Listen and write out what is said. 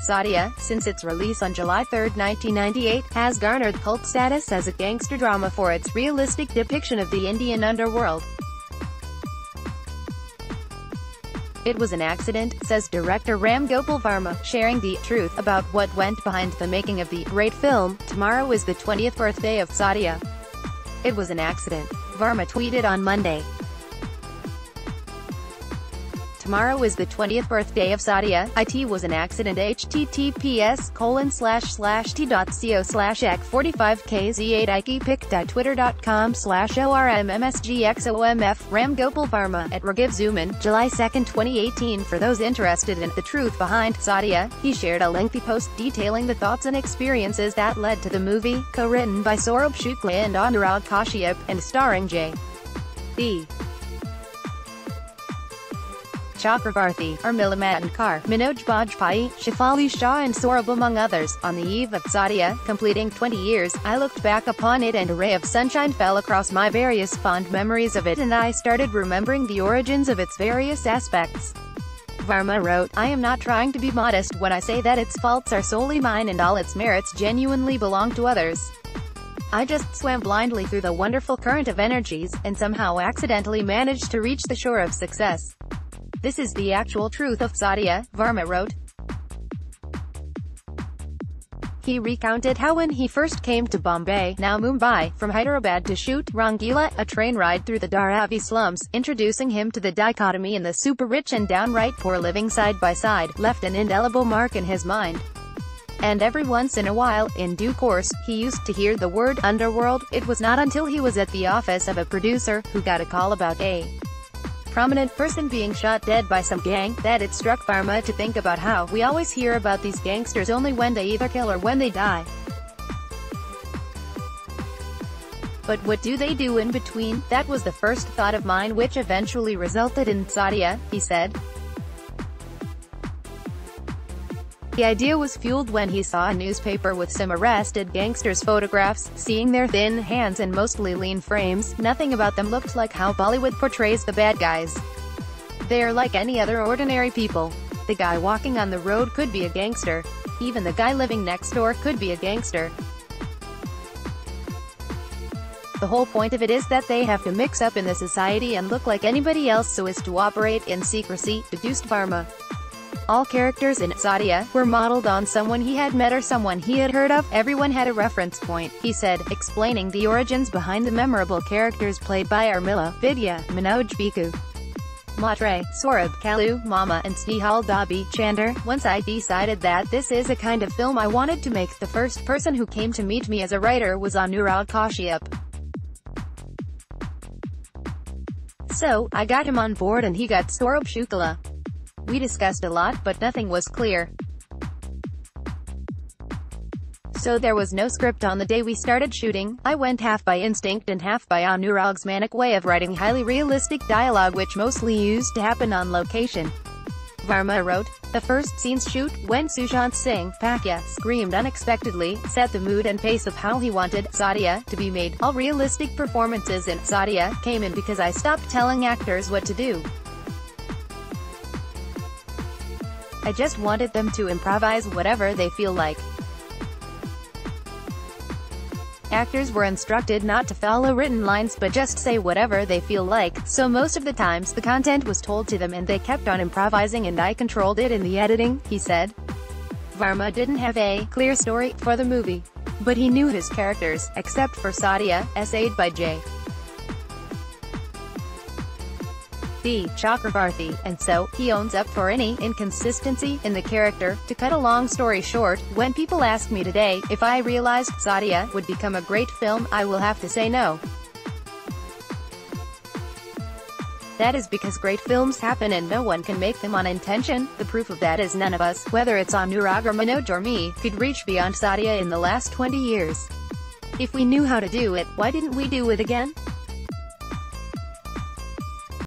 Satya, since its release on July 3, 1998, has garnered cult status as a gangster drama for its realistic depiction of the Indian underworld. It was an accident, says director Gopal Varma, sharing the truth about what went behind the making of the great film. Tomorrow is the 20th birthday of Satya. It was an accident, Varma tweeted on Monday. Tomorrow is the 20th birthday of Satya. It was an accident. https://t.co/ek45kz8ikepic.twitter.com/ormmsgxomf Gopal Varma at @RagivZuman, July 2, 2018. For those interested in the truth behind Satya, he shared a lengthy post detailing the thoughts and experiences that led to the movie, co-written by Saurabh Shukla and Anurag Kashyap, and starring J.D. Chakravarthi, Urmila Matondkar, Manoj Bajpayee, Shefali Shah and Saurabh among others. On the eve of Satya completing 20 years, I looked back upon it and a ray of sunshine fell across my various fond memories of it and I started remembering the origins of its various aspects. Varma wrote, I am not trying to be modest when I say that its faults are solely mine and all its merits genuinely belong to others. I just swam blindly through the wonderful current of energies, and somehow accidentally managed to reach the shore of success. This is the actual truth of Satya, Varma wrote. He recounted how when he first came to Bombay, now Mumbai, from Hyderabad to shoot Rangila, a train ride through the Dharavi slums, introducing him to the dichotomy in the super-rich and downright poor living side by side, left an indelible mark in his mind. And every once in a while, in due course, he used to hear the word underworld. It was not until he was at the office of a producer, who got a call about a prominent person being shot dead by some gang, that it struck Varma to think about how we always hear about these gangsters only when they either kill or when they die. But what do they do in between? That was the first thought of mine which eventually resulted in Satya, he said. The idea was fueled when he saw a newspaper with some arrested gangsters' photographs, seeing their thin hands and mostly lean frames. Nothing about them looked like how Bollywood portrays the bad guys. They're like any other ordinary people. The guy walking on the road could be a gangster. Even the guy living next door could be a gangster. The whole point of it is that they have to mix up in the society and look like anybody else so as to operate in secrecy, deduced Varma. All characters in Satya were modeled on someone he had met or someone he had heard of. Everyone had a reference point, he said, explaining the origins behind the memorable characters played by Urmila, Vidya, Manoj Biku, Matre, Saurabh, Kalu, Mama, and Snehal Dabi Chander. Once I decided that this is a kind of film I wanted to make, the first person who came to meet me as a writer was Anurag Kashyap. So, I got him on board and he got Saurabh Shukla. We discussed a lot, but nothing was clear. So there was no script on the day we started shooting. I went half by instinct and half by Anurag's manic way of writing highly realistic dialogue which mostly used to happen on location. Varma wrote, the first scene's shoot, when Sushant Singh Pakya screamed unexpectedly, set the mood and pace of how he wanted Satya to be made. All realistic performances in Satya came in because I stopped telling actors what to do. I just wanted them to improvise whatever they feel like. Actors were instructed not to follow written lines but just say whatever they feel like, so most of the times the content was told to them and they kept on improvising and I controlled it in the editing, he said. Varma didn't have a clear story for the movie, but he knew his characters, except for Satya, essayed by J.D. Chakravarthi, and so, he owns up for any inconsistency in the character. To cut a long story short, when people ask me today if I realized Satya would become a great film, I will have to say no. That is because great films happen and no one can make them on intention. The proof of that is none of us, whether it's Anurag or Manoj or me, could reach beyond Satya in the last 20 years. If we knew how to do it, why didn't we do it again?